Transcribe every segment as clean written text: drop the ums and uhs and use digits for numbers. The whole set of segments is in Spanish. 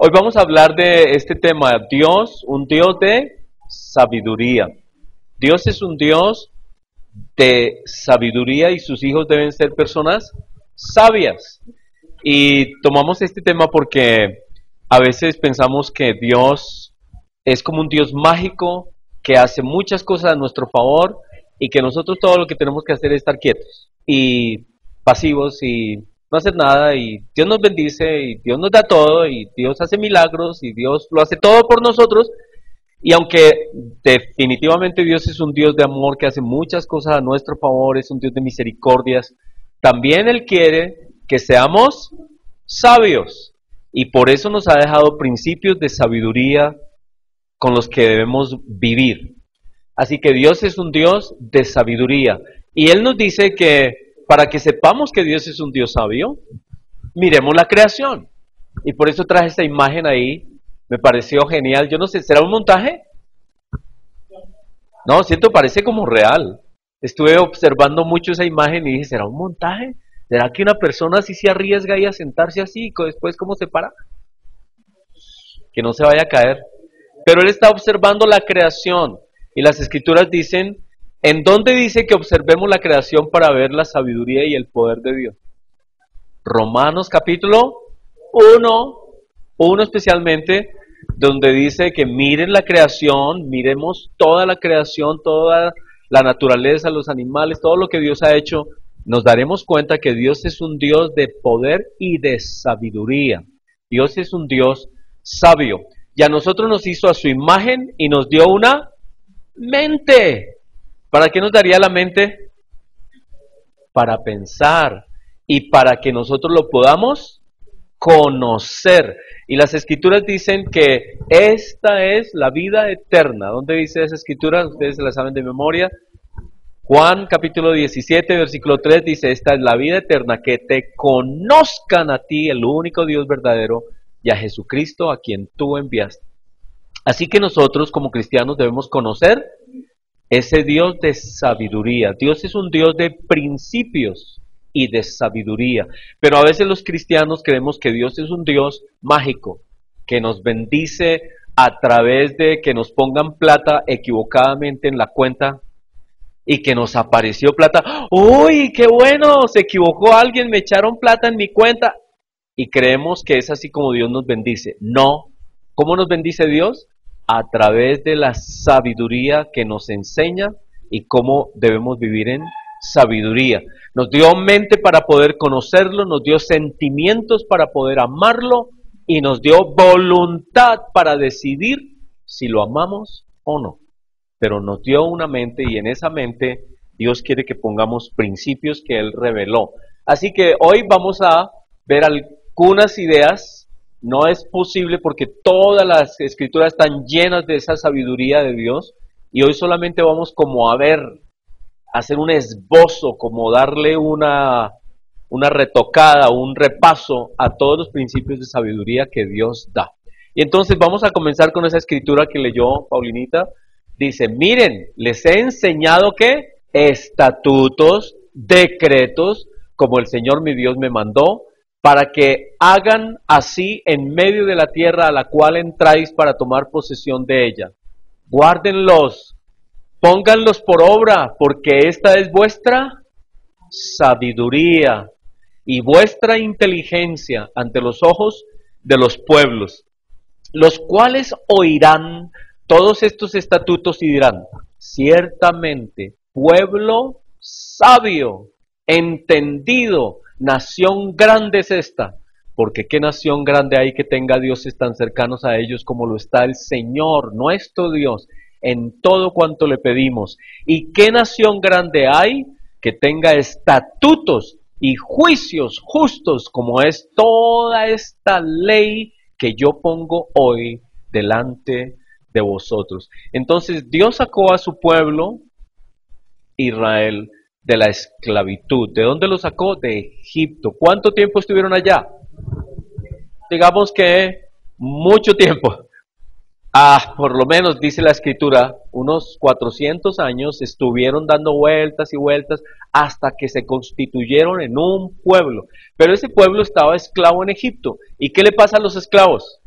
Hoy vamos a hablar de este tema, Dios, un Dios de sabiduría. Dios es un Dios de sabiduría y sus hijos deben ser personas sabias. Y tomamos este tema porque a veces pensamos que Dios es como un Dios mágico que hace muchas cosas a nuestro favor y que nosotros todo lo que tenemos que hacer es estar quietos y pasivos y no hacer nada, y Dios nos bendice y Dios nos da todo y Dios hace milagros y Dios lo hace todo por nosotros. Y aunque definitivamente Dios es un Dios de amor que hace muchas cosas a nuestro favor, es un Dios de misericordias, también Él quiere que seamos sabios, y por eso nos ha dejado principios de sabiduría con los que debemos vivir. Así que Dios es un Dios de sabiduría, y Él nos dice que para que sepamos que Dios es un Dios sabio, miremos la creación. Y por eso traje esta imagen ahí, me pareció genial. Yo no sé, ¿será un montaje? No, siento, parece como real. Estuve observando mucho esa imagen y dije, ¿será un montaje? ¿Será que una persona así se arriesga ahí a sentarse así y después cómo se para? Que no se vaya a caer. Pero él está observando la creación y las escrituras dicen, ¿en dónde dice que observemos la creación para ver la sabiduría y el poder de Dios? Romanos capítulo 1 especialmente, donde dice que miren la creación, miremos toda la creación, toda la naturaleza, los animales, todo lo que Dios ha hecho, nos daremos cuenta que Dios es un Dios de poder y de sabiduría. Dios es un Dios sabio. Y a nosotros nos hizo a su imagen y nos dio una mente. ¿Para qué nos daría la mente? Para pensar y para que nosotros lo podamos conocer. Y las escrituras dicen que esta es la vida eterna. ¿Dónde dice esa escritura? Ustedes se la saben de memoria. Juan capítulo 17, versículo 3 dice, esta es la vida eterna, que te conozcan a ti, el único Dios verdadero, y a Jesucristo a quien tú enviaste. Así que nosotros como cristianos debemos conocer ese Dios de sabiduría. Dios es un Dios de principios y de sabiduría. Pero a veces los cristianos creemos que Dios es un Dios mágico, que nos bendice a través de que nos pongan plata equivocadamente en la cuenta y que nos apareció plata. ¡Uy, qué bueno! Se equivocó alguien, me echaron plata en mi cuenta. Y creemos que es así como Dios nos bendice. No. ¿Cómo nos bendice Dios? A través de la sabiduría que nos enseña y cómo debemos vivir en sabiduría. Nos dio mente para poder conocerlo, nos dio sentimientos para poder amarlo y nos dio voluntad para decidir si lo amamos o no. Pero nos dio una mente y en esa mente Dios quiere que pongamos principios que Él reveló. Así que hoy vamos a ver algunas ideas. No es posible porque todas las escrituras están llenas de esa sabiduría de Dios y hoy solamente vamos como a ver, a hacer un esbozo, como darle una retocada, un repaso a todos los principios de sabiduría que Dios da. Y entonces vamos a comenzar con esa escritura que leyó Paulinita. Dice, miren, les he enseñado que estatutos, decretos, como el Señor mi Dios me mandó, para que hagan así en medio de la tierra a la cual entráis para tomar posesión de ella. Guárdenlos, pónganlos por obra, porque esta es vuestra sabiduría y vuestra inteligencia ante los ojos de los pueblos, los cuales oirán todos estos estatutos y dirán, ciertamente, pueblo sabio, entendido, nación grande es esta, porque qué nación grande hay que tenga dioses tan cercanos a ellos como lo está el Señor, nuestro Dios, en todo cuanto le pedimos. Y qué nación grande hay que tenga estatutos y juicios justos como es toda esta ley que yo pongo hoy delante de vosotros. Entonces Dios sacó a su pueblo, Israel, de la esclavitud. ¿De dónde lo sacó? De Egipto. ¿Cuánto tiempo estuvieron allá? Digamos que mucho tiempo. Por lo menos dice la escritura, unos 400 años estuvieron dando vueltas y vueltas hasta que se constituyeron en un pueblo. Pero ese pueblo estaba esclavo en Egipto. ¿Y qué le pasa a los esclavos?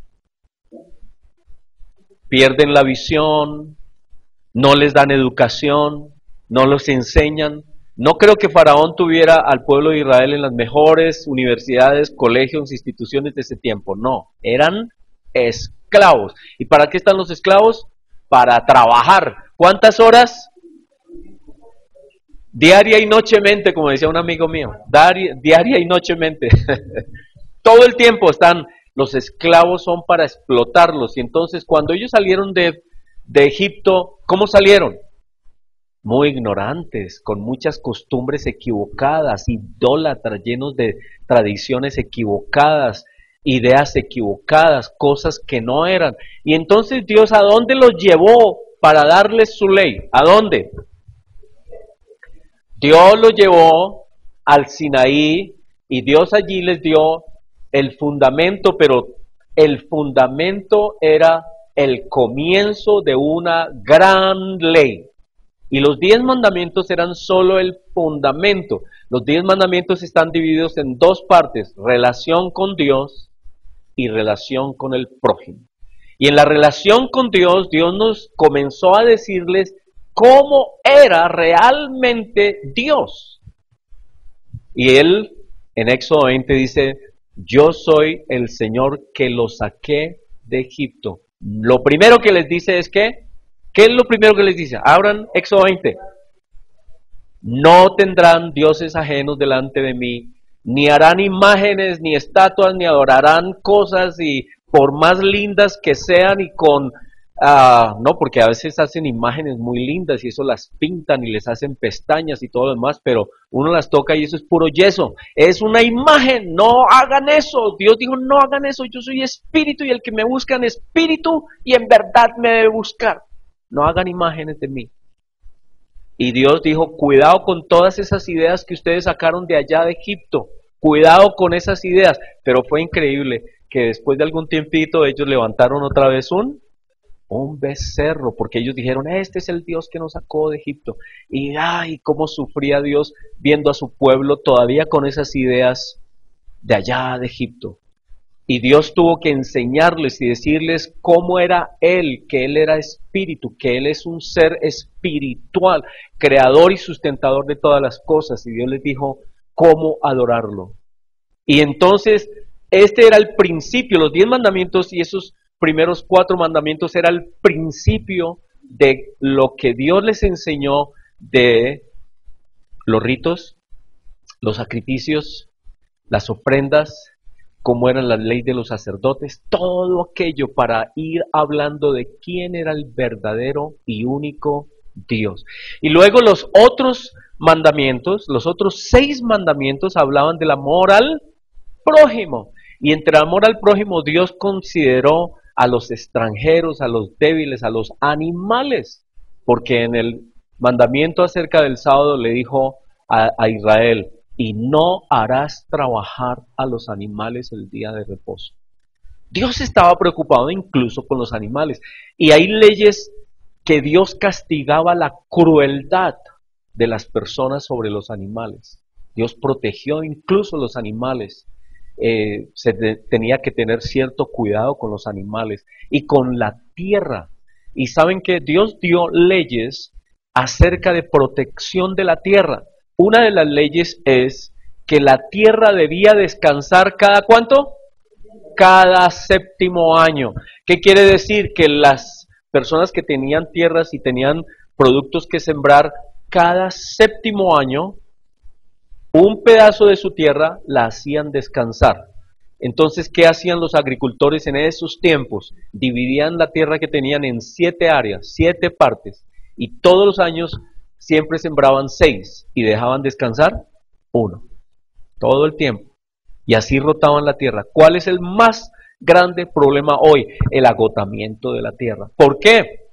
pierden la visión, no les dan educación, no los enseñan. No creo que Faraón tuviera al pueblo de Israel en las mejores universidades, colegios, instituciones de ese tiempo. No, eran esclavos. ¿Y para qué están los esclavos? Para trabajar. ¿Cuántas horas? Diaria y nochemente, como decía un amigo mío. Diaria y nochemente. Todo el tiempo están, los esclavos son para explotarlos. Y entonces cuando ellos salieron de Egipto, ¿cómo salieron? Muy ignorantes, con muchas costumbres equivocadas, idólatras, llenos de tradiciones equivocadas, ideas equivocadas, cosas que no eran. Y entonces Dios, ¿a dónde los llevó para darles su ley? ¿A dónde? Dios los llevó al Sinaí y Dios allí les dio el fundamento, pero el fundamento era el comienzo de una gran ley. Y los 10 mandamientos eran solo el fundamento. Los 10 mandamientos están divididos en dos partes: relación con Dios y relación con el prójimo. Y en la relación con Dios, Dios nos comenzó a decirles cómo era realmente Dios. Y Él en Éxodo 20 dice: yo soy el Señor que los saqué de Egipto. Lo primero que les dice es que, ¿qué es lo primero que les dice? Abran Éxodo 20. No tendrán dioses ajenos delante de mí, ni harán imágenes, ni estatuas, ni adorarán cosas, y por más lindas que sean, y con, no, porque a veces hacen imágenes muy lindas, y eso las pintan, y les hacen pestañas y todo lo demás, pero uno las toca y eso es puro yeso, es una imagen, no hagan eso. Dios dijo, no hagan eso, yo soy espíritu, y el que me busca en espíritu, y en verdad me debe buscar. No hagan imágenes de mí. Y Dios dijo, cuidado con todas esas ideas que ustedes sacaron de allá de Egipto. Cuidado con esas ideas. Pero fue increíble que después de algún tiempito ellos levantaron otra vez un becerro, porque ellos dijeron, este es el Dios que nos sacó de Egipto. Y ay, cómo sufría Dios viendo a su pueblo todavía con esas ideas de allá de Egipto. Y Dios tuvo que enseñarles y decirles cómo era Él, que Él era espíritu, que Él es un ser espiritual, creador y sustentador de todas las cosas. Y Dios les dijo cómo adorarlo. Y entonces, este era el principio, los 10 mandamientos y esos primeros 4 mandamientos era el principio de lo que Dios les enseñó de los ritos, los sacrificios, las ofrendas, cómo era la ley de los sacerdotes, todo aquello para ir hablando de quién era el verdadero y único Dios. Y luego los otros mandamientos, los otros 6 mandamientos hablaban del amor al prójimo. Y entre el amor al prójimo Dios consideró a los extranjeros, a los débiles, a los animales, porque en el mandamiento acerca del sábado le dijo a Israel, y no harás trabajar a los animales el día de reposo. Dios estaba preocupado incluso con los animales. Y hay leyes que Dios castigaba la crueldad de las personas sobre los animales. Dios protegió incluso los animales. Tenía que tener cierto cuidado con los animales y con la tierra. Y saben que Dios dio leyes acerca de protección de la tierra. Una de las leyes es que la tierra debía descansar ¿cada cuánto? Cada 7º año. ¿Qué quiere decir? Que las personas que tenían tierras y tenían productos que sembrar, cada 7º año, un pedazo de su tierra la hacían descansar. Entonces, ¿qué hacían los agricultores en esos tiempos? Dividían la tierra que tenían en 7 áreas, 7 partes, y todos los años siempre sembraban 6 y dejaban descansar 1, todo el tiempo, y así rotaban la tierra. ¿Cuál es el más grande problema hoy? El agotamiento de la tierra. ¿Por qué?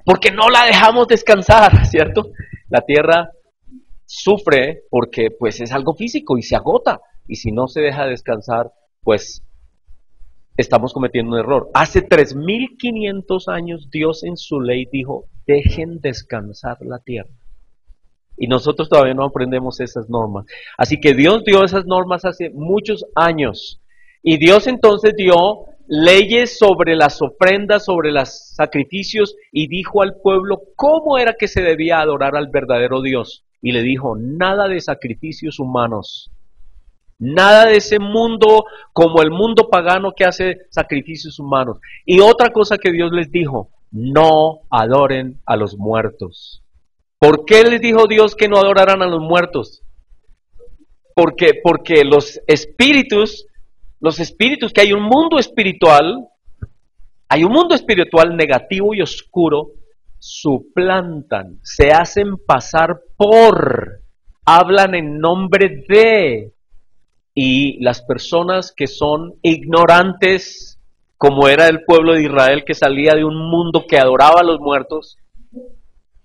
Porque no la dejamos descansar, ¿cierto? La tierra sufre porque pues es algo físico y se agota, y si no se deja descansar, pues estamos cometiendo un error. Hace 3500 años Dios en su ley dijo, dejen descansar la tierra. Y nosotros todavía no aprendemos esas normas. Así que Dios dio esas normas hace muchos años. Y Dios entonces dio leyes sobre las ofrendas, sobre los sacrificios, y dijo al pueblo cómo era que se debía adorar al verdadero Dios. Y le dijo, nada de sacrificios humanos, nada de ese mundo como el mundo pagano que hace sacrificios humanos. Y otra cosa que Dios les dijo, no adoren a los muertos. ¿Por qué les dijo Dios que no adoraran a los muertos? Porque los espíritus que hay un mundo espiritual negativo y oscuro, suplantan, se hacen pasar por, hablan en nombre de, y las personas que son ignorantes, como era el pueblo de Israel que salía de un mundo que adoraba a los muertos,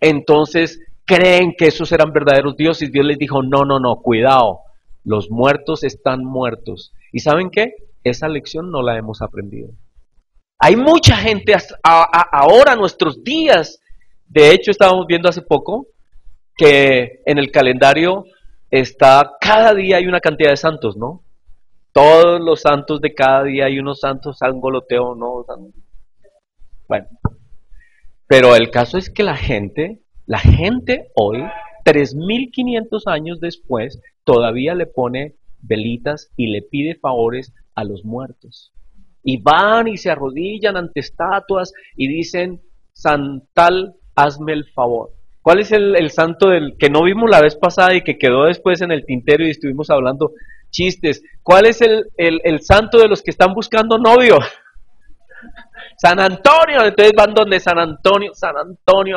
entonces creen que esos eran verdaderos dioses. Dios les dijo, no, cuidado, los muertos están muertos. ¿Y saben qué? Esa lección no la hemos aprendido. Hay mucha gente ahora, nuestros días, de hecho estábamos viendo hace poco, que en el calendario está, cada día hay una cantidad de santos, ¿no? Todos los santos de cada día hay unos santos, sangoloteo, ¿no? Bueno, pero el caso es que la gente hoy, 3.500 años después, todavía le pone velitas y le pide favores a los muertos. Y van y se arrodillan ante estatuas y dicen, Santal, hazme el favor. ¿Cuál es el santo del que no vimos la vez pasada y que quedó después en el tintero y estuvimos hablando chistes? ¿Cuál es el santo de los que están buscando novio? San Antonio. Entonces van donde San Antonio,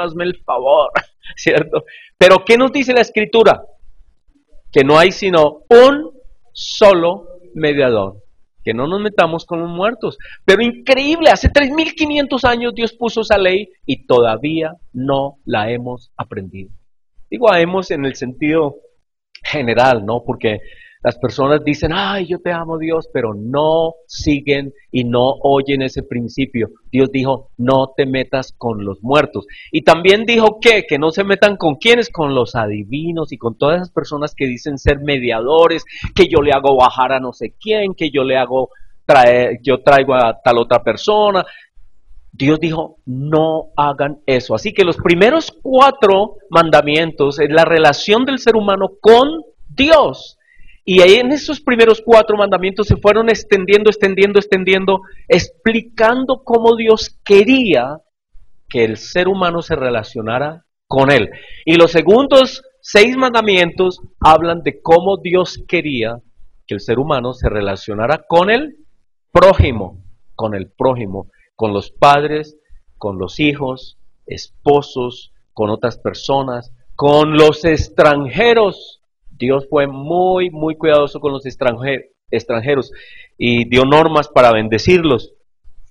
hazme el favor, ¿cierto? Pero ¿qué nos dice la Escritura? Que no hay sino un solo mediador, que no nos metamos con los muertos. Pero increíble, hace 3.500 años Dios puso esa ley y todavía no la hemos aprendido. Digo, hemos en el sentido general, ¿no? Porque las personas dicen, ay, yo te amo Dios, pero no siguen y no oyen ese principio. Dios dijo, no te metas con los muertos. Y también dijo que no se metan con quiénes, con los adivinos y con todas esas personas que dicen ser mediadores, que yo le hago bajar a no sé quién, que yo le hago yo traigo a tal otra persona. Dios dijo, no hagan eso. Así que los primeros 4 mandamientos es la relación del ser humano con Dios. Y ahí en esos primeros 4 mandamientos se fueron extendiendo, explicando cómo Dios quería que el ser humano se relacionara con Él. Y los segundos 6 mandamientos hablan de cómo Dios quería que el ser humano se relacionara con el prójimo, con los padres, con los hijos, esposos, con otras personas, con los extranjeros. Dios fue muy, muy cuidadoso con los extranjeros y dio normas para bendecirlos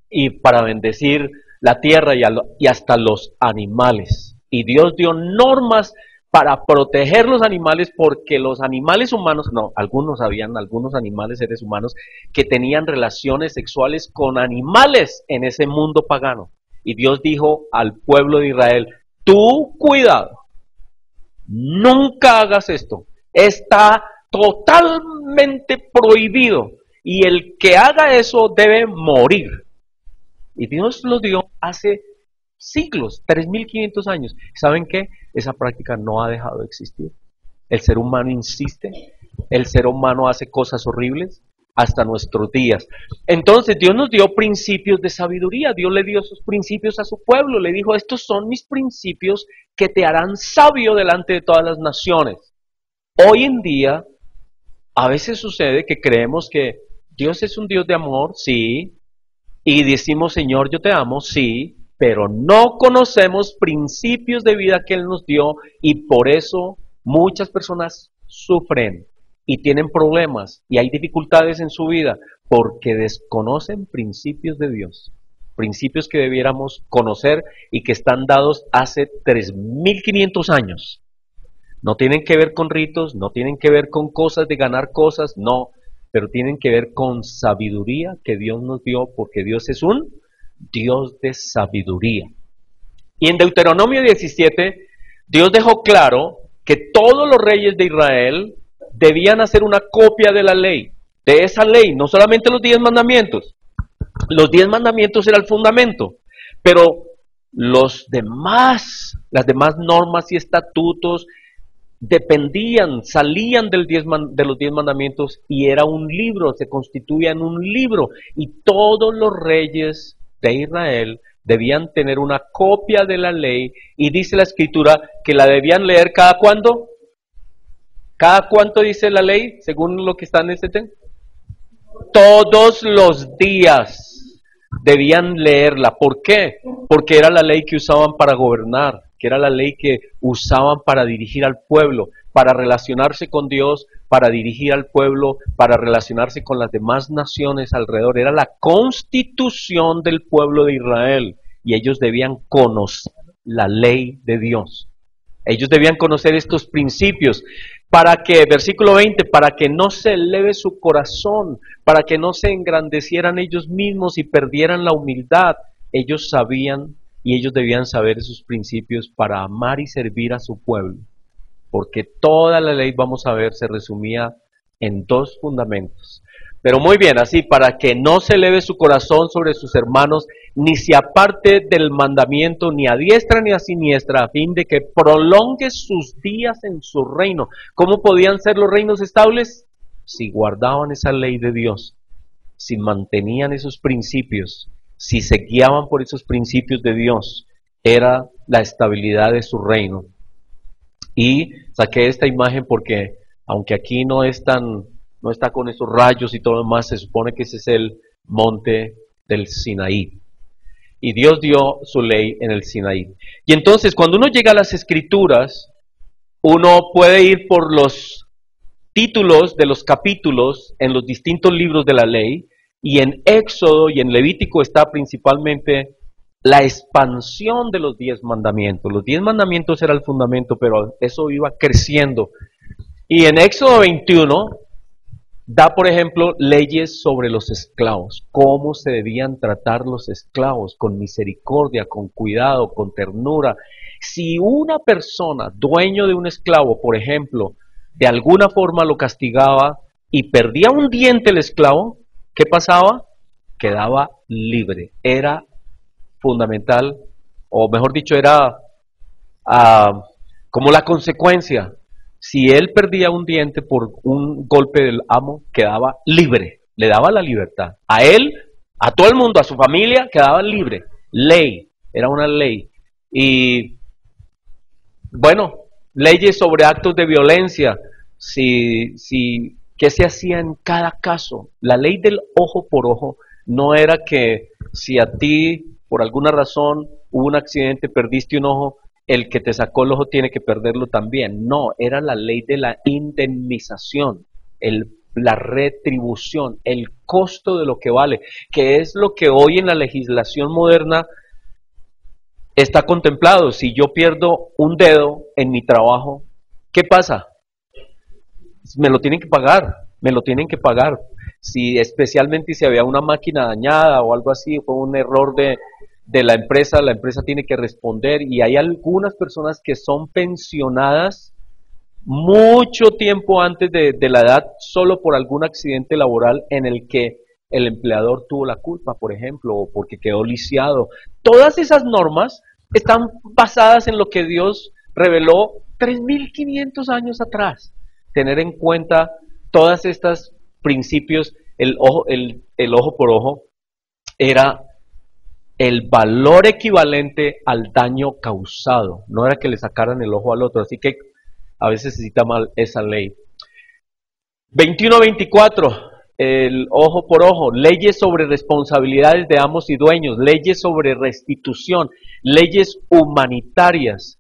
y para bendecir la tierra y hasta los animales. Y Dios dio normas para proteger los animales porque los animales humanos, algunos animales, seres humanos, que tenían relaciones sexuales con animales en ese mundo pagano. Y Dios dijo al pueblo de Israel, tú cuidado, nunca hagas esto. Está totalmente prohibido y el que haga eso debe morir. Y Dios lo dio hace siglos, 3.500 años. ¿Saben qué? Esa práctica no ha dejado de existir. El ser humano insiste, el ser humano hace cosas horribles hasta nuestros días. Entonces Dios nos dio principios de sabiduría. Dios le dio esos principios a su pueblo. Le dijo, estos son mis principios que te harán sabio delante de todas las naciones. Hoy en día, a veces sucede que creemos que Dios es un Dios de amor, sí, y decimos, Señor, yo te amo, sí, pero no conocemos principios de vida que Él nos dio y por eso muchas personas sufren y tienen problemas y hay dificultades en su vida porque desconocen principios de Dios, principios que debiéramos conocer y que están dados hace 3.500 años. No tienen que ver con ritos, no tienen que ver con cosas de ganar cosas, no, pero tienen que ver con sabiduría que Dios nos dio, porque Dios es un Dios de sabiduría. Y en Deuteronomio 17, Dios dejó claro que todos los reyes de Israel debían hacer una copia de la ley, de esa ley, no solamente los 10 mandamientos, Los 10 mandamientos era el fundamento, pero las demás normas y estatutos salían de los 10 mandamientos y era un libro, se constituía en un libro y todos los reyes de Israel debían tener una copia de la ley y dice la escritura que la debían leer cada cuándo. ¿Cada cuánto dice la ley según lo que está en este texto? Todos los días debían leerla. ¿Por qué? Porque era la ley que usaban para gobernar, que era la ley que usaban para dirigir al pueblo, para relacionarse con Dios, para dirigir al pueblo, para relacionarse con las demás naciones alrededor. Era la constitución del pueblo de Israel y ellos debían conocer la ley de Dios. Ellos debían conocer estos principios para que, versículo 20, para que no se eleve su corazón, para que no se engrandecieran ellos mismos y perdieran la humildad. Ellos sabían y ellos debían saber esos principios para amar y servir a su pueblo. Porque toda la ley, vamos a ver, se resumía en 2 fundamentos. Pero muy bien, así, para que no se eleve su corazón sobre sus hermanos, ni se aparte del mandamiento, ni a diestra ni a siniestra, a fin de que prolongue sus días en su reino. ¿Cómo podían ser los reinos estables? Si guardaban esa ley de Dios, si mantenían esos principios, si se guiaban por esos principios de Dios, era la estabilidad de su reino. Y saqué esta imagen porque, aunque aquí no está con esos rayos y todo lo demás, se supone que ese es el monte del Sinaí. Y Dios dio su ley en el Sinaí. Y entonces, cuando uno llega a las Escrituras, uno puede ir por los títulos de los capítulos en los distintos libros de la ley, y en Éxodo y en Levítico está principalmente la expansión de los 10 mandamientos. Los 10 mandamientos era el fundamento, pero eso iba creciendo. Y en Éxodo 21 da, por ejemplo, leyes sobre los esclavos, cómo se debían tratar los esclavos, con misericordia, con cuidado, con ternura. Si una persona, dueño de un esclavo, por ejemplo, de alguna forma lo castigaba y perdía un diente el esclavo, ¿qué pasaba? Quedaba libre. Era fundamental, o mejor dicho, era como la consecuencia. Si él perdía un diente por un golpe del amo, quedaba libre, le daba la libertad. A él, a todo el mundo, a su familia, quedaba libre. Ley, era una ley. Y bueno, leyes sobre actos de violencia, ¿qué se hacía en cada caso? La ley del ojo por ojo no era que si a ti, por alguna razón, hubo un accidente, perdiste un ojo, el que te sacó el ojo tiene que perderlo también. No, era la ley de la indemnización, la retribución, el costo de lo que vale, que es lo que hoy en la legislación moderna está contemplado. Si yo pierdo un dedo en mi trabajo, ¿qué pasa? Me lo tienen que pagar. Especialmente si había una máquina dañada o algo así, fue un error de la empresa tiene que responder, y hay algunas personas que son pensionadas mucho tiempo antes de la edad solo por algún accidente laboral en el que el empleador tuvo la culpa, por ejemplo, o porque quedó lisiado. Todas esas normas están basadas en lo que Dios reveló 3.500 años atrás. Tener en cuenta todas estas principios, el ojo por ojo era el valor equivalente al daño causado, no era que le sacaran el ojo al otro, así que a veces se cita mal esa ley. 21-24, el ojo por ojo, leyes sobre responsabilidades de amos y dueños, leyes sobre restitución, leyes humanitarias.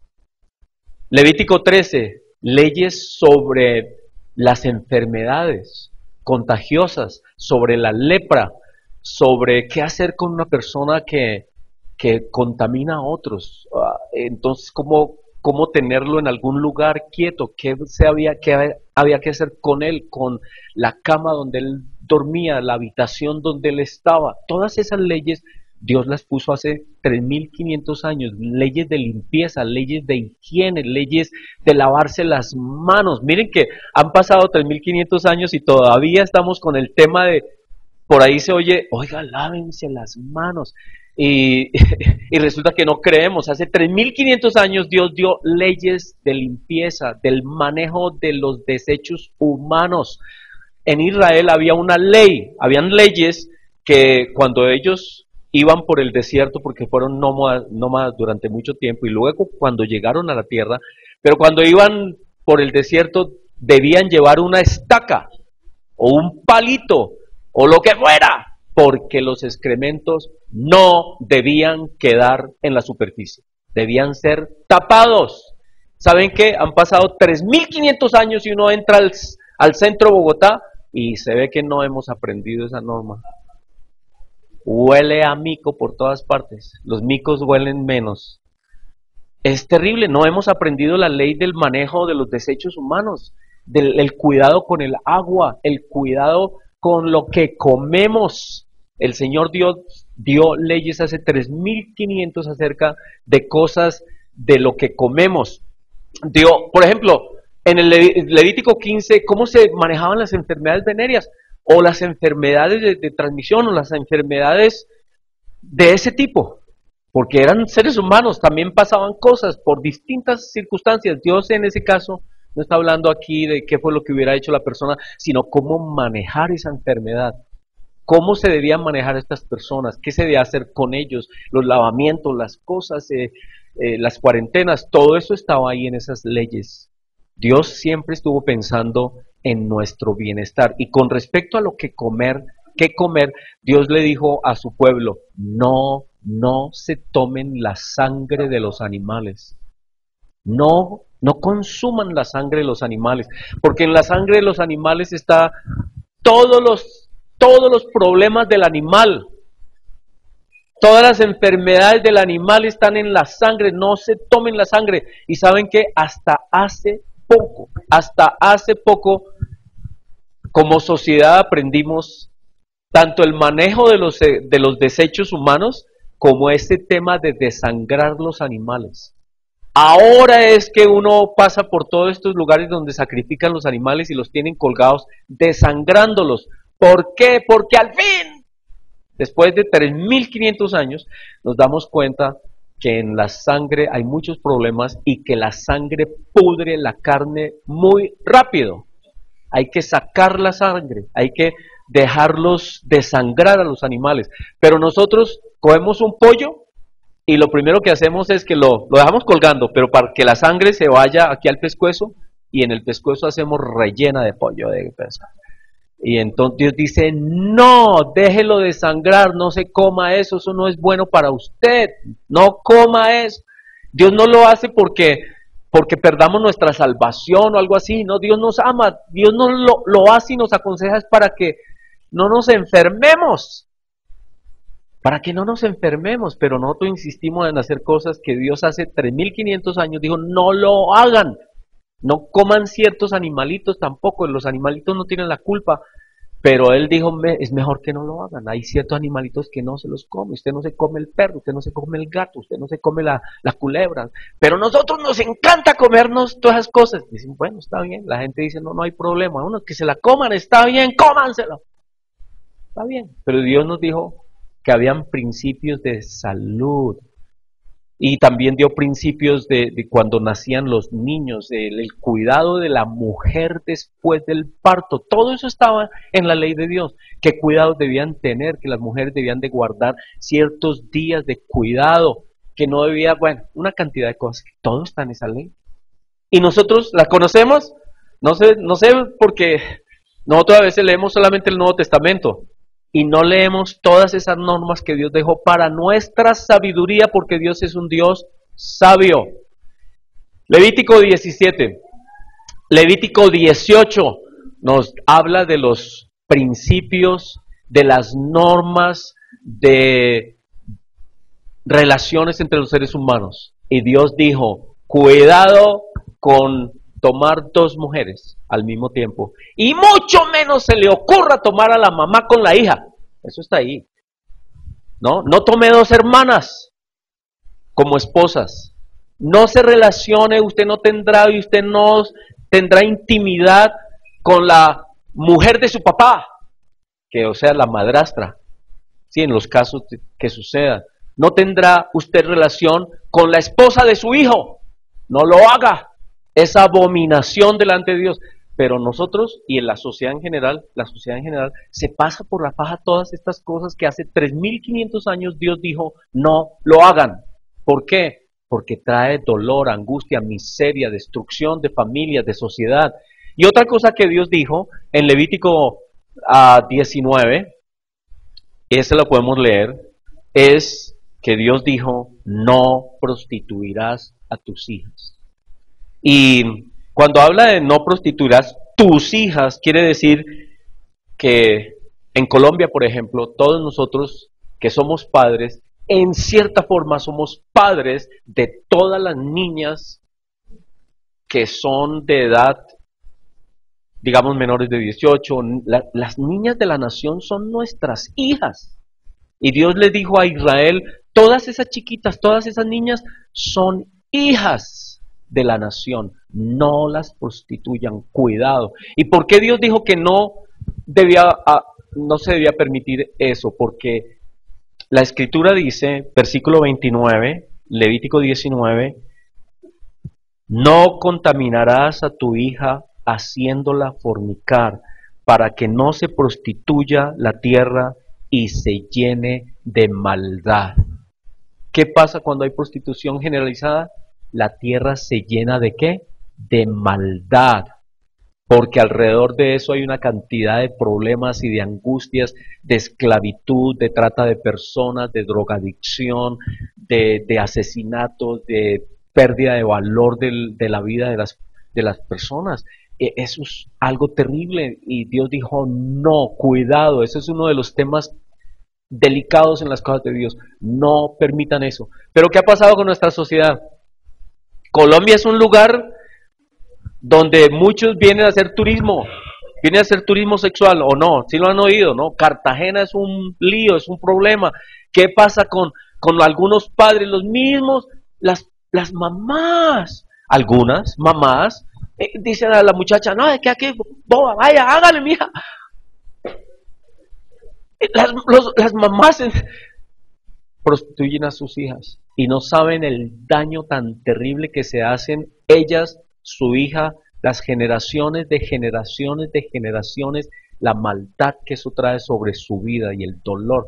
Levítico 13, leyes sobre las enfermedades contagiosas, sobre la lepra, sobre qué hacer con una persona que contamina a otros. Entonces, cómo tenerlo en algún lugar quieto, qué había que hacer con él, con la cama donde él dormía, la habitación donde él estaba. Todas esas leyes Dios las puso hace 3.500 años, leyes de limpieza, leyes de higiene, leyes de lavarse las manos. Miren que han pasado 3.500 años y todavía estamos con el tema de por ahí se oye, oiga, lávense las manos. Y, y resulta que no creemos. Hace 3500 años Dios dio leyes de limpieza, del manejo de los desechos humanos. En Israel había una ley, habían leyes que cuando ellos iban por el desierto, porque fueron nómadas durante mucho tiempo, y luego cuando llegaron a la tierra, pero cuando iban por el desierto debían llevar una estaca o un palito o lo que fuera, porque los excrementos no debían quedar en la superficie, debían ser tapados. ¿Saben qué? Han pasado 3500 años y uno entra al centro de Bogotá y se ve que no hemos aprendido esa norma. Huele a mico por todas partes, los micos huelen menos. Es terrible, no hemos aprendido la ley del manejo de los desechos humanos, del cuidado con el agua, el cuidado con lo que comemos. El Señor dio leyes hace 3500 acerca de cosas de lo que comemos. Por ejemplo, en el Levítico 15, cómo se manejaban las enfermedades venéreas o las enfermedades de transmisión o las enfermedades de ese tipo, porque eran seres humanos, también pasaban cosas por distintas circunstancias. Dios en ese caso no está hablando aquí de qué fue lo que hubiera hecho la persona, sino cómo manejar esa enfermedad, cómo se debían manejar estas personas, qué se debía hacer con ellos, los lavamientos, las cosas, las cuarentenas, todo eso estaba ahí en esas leyes. Dios siempre estuvo pensando en nuestro bienestar. Y con respecto a lo que comer, qué comer, Dios le dijo a su pueblo, no se tomen la sangre de los animales. No consuman la sangre de los animales, porque en la sangre de los animales está todos los problemas del animal. Todas las enfermedades del animal están en la sangre, no se tomen la sangre. Y saben que hasta hace poco, como sociedad aprendimos tanto el manejo de los desechos humanos como este tema de desangrar los animales. Ahora es que uno pasa por todos estos lugares donde sacrifican los animales y los tienen colgados, desangrándolos. ¿Por qué? Porque al fin, después de 3500 años, nos damos cuenta que en la sangre hay muchos problemas y que la sangre pudre la carne muy rápido. Hay que sacar la sangre, hay que dejarlos desangrar a los animales. Pero nosotros cogemos un pollo y lo primero que hacemos es que lo dejamos colgando, pero para que la sangre se vaya aquí al pescuezo, y en el pescuezo hacemos rellena de pollo de pescado. Y entonces Dios dice, no, déjelo desangrar, no se coma eso no es bueno para usted, no coma eso. Dios no lo hace porque perdamos nuestra salvación o algo así, no, Dios nos ama, Dios no lo hace y nos aconseja es para que no nos enfermemos, pero nosotros insistimos en hacer cosas que Dios hace 3500 años dijo, no lo hagan. No coman ciertos animalitos tampoco, los animalitos no tienen la culpa, pero él dijo, es mejor que no lo hagan. Hay ciertos animalitos que no se los come, usted no se come el perro, usted no se come el gato, usted no se come la culebra, pero nosotros nos encanta comernos todas esas cosas. Dicen, bueno, está bien, la gente dice, no hay problema, uno que se la coman, está bien, cómanselo. Está bien, pero Dios nos dijo que habían principios de salud. Y también dio principios de cuando nacían los niños, el cuidado de la mujer después del parto. Todo eso estaba en la ley de Dios. Qué cuidados debían tener, que las mujeres debían de guardar ciertos días de cuidado, que no debía, bueno, una cantidad de cosas. Todo está en esa ley. ¿Y nosotros la conocemos? No sé porque nosotros a veces leemos solamente el Nuevo Testamento y no leemos todas esas normas que Dios dejó para nuestra sabiduría, porque Dios es un Dios sabio. Levítico 17, Levítico 18 nos habla de los principios, de las normas, de relaciones entre los seres humanos. Y Dios dijo, cuidado con tomar dos mujeres al mismo tiempo, y mucho menos se le ocurra tomar a la mamá con la hija. Eso está ahí. No tome dos hermanas como esposas. No se relacione, usted no tendrá intimidad con la mujer de su papá. que o sea la madrastra, ¿sí? En los casos que sucedan. No tendrá usted relación con la esposa de su hijo, no lo haga, es abominación delante de Dios. Pero nosotros y en la sociedad en general se pasa por la paja todas estas cosas que hace 3500 años Dios dijo no lo hagan. ¿Por qué? Porque trae dolor, angustia, miseria, destrucción de familias, de sociedad. Y otra cosa que Dios dijo en Levítico 19, ese lo podemos leer, es que Dios dijo, no prostituirás a tus hijas. Y cuando habla de no prostituirás tus hijas, quiere decir que en Colombia, por ejemplo, todos nosotros que somos padres, en cierta forma somos padres de todas las niñas que son de edad, digamos, menores de 18. Las niñas de la nación son nuestras hijas. Y Dios le dijo a Israel, todas esas chiquitas, todas esas niñas son hijas de la nación, no las prostituyan, cuidado. ¿Y por qué Dios dijo que no se debía permitir eso? Porque la Escritura dice, versículo 29, Levítico 19, no contaminarás a tu hija haciéndola fornicar, para que no se prostituya la tierra y se llene de maldad. ¿Qué pasa cuando hay prostitución generalizada? La tierra se llena ¿de qué? De maldad, porque alrededor de eso hay una cantidad de problemas y de angustias, de esclavitud, de trata de personas, de drogadicción, de asesinatos, de pérdida de valor de la vida de las personas. Eso es algo terrible y Dios dijo, no, cuidado, ese es uno de los temas delicados en las cosas de Dios, no permitan eso. Pero ¿qué ha pasado con nuestra sociedad? Colombia es un lugar donde muchos vienen a hacer turismo sexual, o no, si lo han oído, ¿no? Cartagena es un lío, es un problema. ¿Qué pasa con algunos padres, los mismos, las mamás? Algunas mamás dicen a la muchacha, no, es que aquí, boba, vaya, hágale, mija. Las mamás prostituyen a sus hijas y no saben el daño tan terrible que se hacen ellas, su hija, las generaciones de generaciones de generaciones, la maldad que eso trae sobre su vida y el dolor,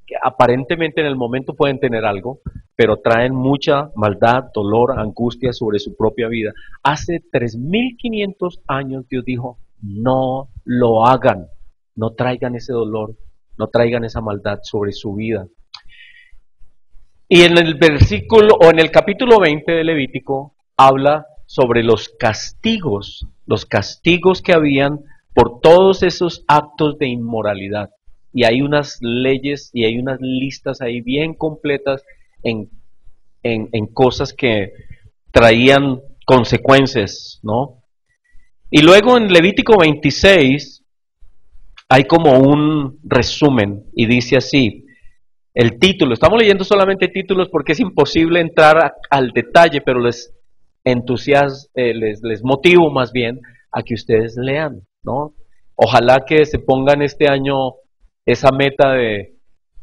que aparentemente en el momento pueden tener algo, pero traen mucha maldad, dolor, angustia sobre su propia vida. Hace 3500 años Dios dijo, no lo hagan, no traigan ese dolor, no traigan esa maldad sobre su vida. Y en el versículo, o en el capítulo 20 de Levítico, habla sobre los castigos que habían por todos esos actos de inmoralidad. Y hay unas leyes y hay unas listas ahí bien completas en cosas que traían consecuencias, ¿no? Y luego en Levítico 26 hay como un resumen y dice así, el título, estamos leyendo solamente títulos porque es imposible entrar al detalle, pero les motivo más bien a que ustedes lean, ¿no? Ojalá que se pongan este año esa meta de,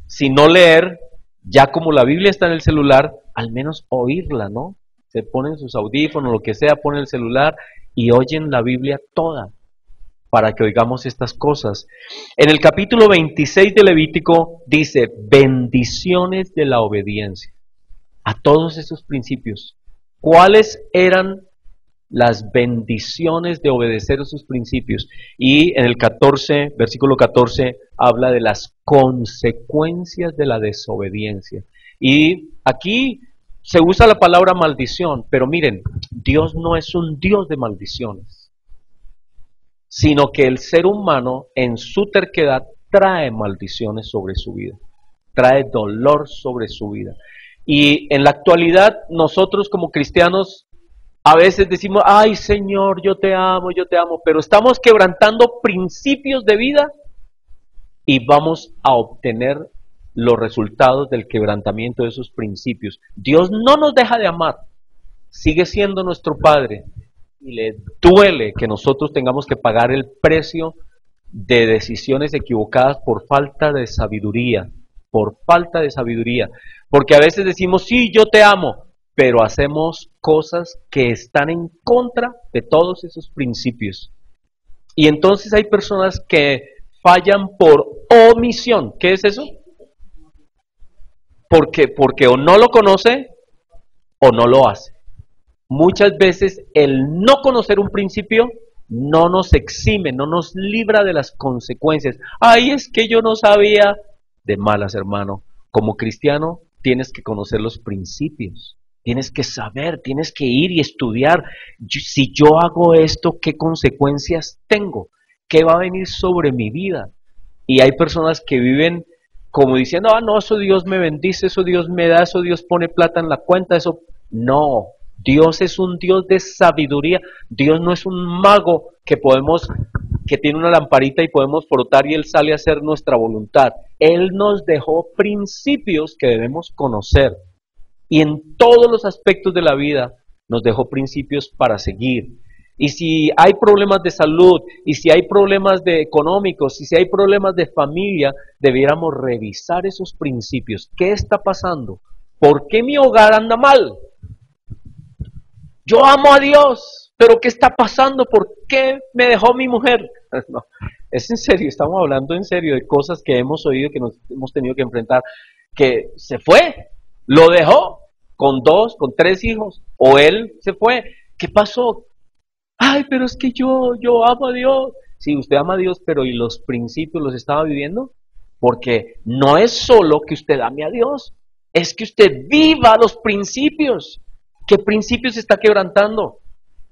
si no leer, ya como la Biblia está en el celular, al menos oírla, ¿no? Se ponen sus audífonos, lo que sea, ponen el celular y oyen la Biblia toda, para que oigamos estas cosas. En el capítulo 26 de Levítico dice, bendiciones de la obediencia a todos esos principios. ¿Cuáles eran las bendiciones de obedecer esos principios? Y en el 14, versículo 14, habla de las consecuencias de la desobediencia. Y aquí se usa la palabra maldición, pero miren, Dios no es un Dios de maldiciones, sino que el ser humano en su terquedad trae maldiciones sobre su vida, trae dolor sobre su vida. Y en la actualidad nosotros como cristianos a veces decimos, ay Señor, yo te amo, pero estamos quebrantando principios de vida y vamos a obtener los resultados del quebrantamiento de esos principios. Dios no nos deja de amar, sigue siendo nuestro Padre y le duele que nosotros tengamos que pagar el precio de decisiones equivocadas por falta de sabiduría, por falta de sabiduría. Porque a veces decimos, sí, yo te amo, pero hacemos cosas que están en contra de todos esos principios. Y entonces hay personas que fallan por omisión. ¿Qué es eso? Porque o no lo conoce o no lo hace. Muchas veces el no conocer un principio no nos exime, no nos libra de las consecuencias. Ay, es que yo no sabía. De malas, hermano. Como cristiano tienes que conocer los principios. Tienes que saber, tienes que ir y estudiar. Si yo hago esto, ¿qué consecuencias tengo? ¿Qué va a venir sobre mi vida? Y hay personas que viven como diciendo, ah, no, eso Dios me bendice, eso Dios me da, eso Dios pone plata en la cuenta, eso... No, Dios es un Dios de sabiduría. Dios no es un mago que tiene una lamparita y podemos frotar y Él sale a hacer nuestra voluntad. Él nos dejó principios que debemos conocer. Y en todos los aspectos de la vida nos dejó principios para seguir. Y si hay problemas de salud, y si hay problemas económicos, y si hay problemas de familia, debiéramos revisar esos principios. ¿Qué está pasando? ¿Por qué mi hogar anda mal? Yo amo a Dios, pero ¿qué está pasando? ¿Por qué me dejó mi mujer? No, es en serio, estamos hablando en serio de cosas que hemos oído, que nos hemos tenido que enfrentar, que se fue, lo dejó con 2, con 3 hijos, o él se fue. ¿Qué pasó? Ay, pero es que yo amo a Dios. Sí, usted ama a Dios, pero ¿y los principios los estaba viviendo? Porque no es solo que usted ame a Dios, es que usted viva los principios. ¿Qué principios está quebrantando?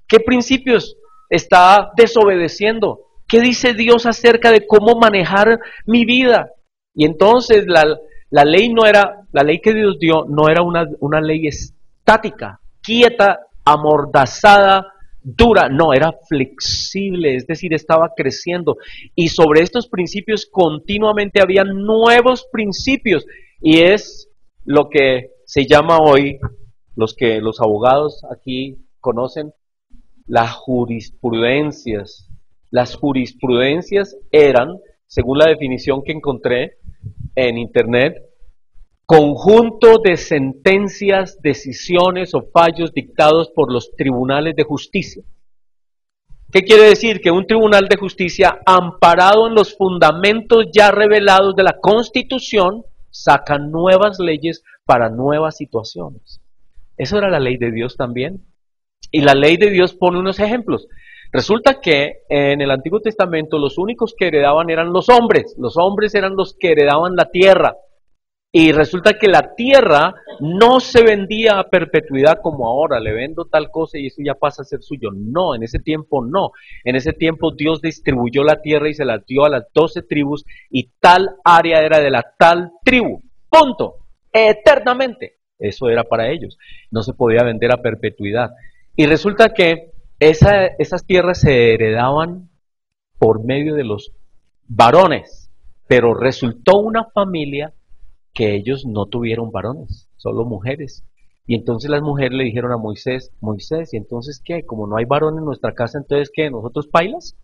¿Qué principios está desobedeciendo? ¿Qué dice Dios acerca de cómo manejar mi vida? Y entonces la ley que Dios dio no era una ley estática, quieta, amordazada, dura, no, era flexible, es decir, estaba creciendo. Y sobre estos principios continuamente había nuevos principios. Y es lo que se llama hoy, los abogados aquí conocen, las jurisprudencias. Las jurisprudencias eran, según la definición que encontré en internet, conjunto de sentencias, decisiones o fallos dictados por los tribunales de justicia. ¿Qué quiere decir? Que un tribunal de justicia, amparado en los fundamentos ya revelados de la Constitución, saca nuevas leyes para nuevas situaciones. Eso era la ley de Dios también. Y la ley de Dios pone unos ejemplos. Resulta que en el Antiguo Testamento los únicos que heredaban eran los hombres. Los hombres eran los que heredaban la tierra. Y resulta que la tierra no se vendía a perpetuidad como ahora, le vendo tal cosa y eso ya pasa a ser suyo. No, en ese tiempo no. En ese tiempo Dios distribuyó la tierra y se la dio a las 12 tribus y tal área era de la tal tribu. Punto. Eternamente. Eso era para ellos. No se podía vender a perpetuidad. Y resulta que esas tierras se heredaban por medio de los varones, pero resultó una familia que ellos no tuvieron varones, solo mujeres. Y entonces las mujeres le dijeron a Moisés, Moisés, ¿y entonces qué? Como no hay varón en nuestra casa, ¿entonces qué? ¿Nosotros pailas?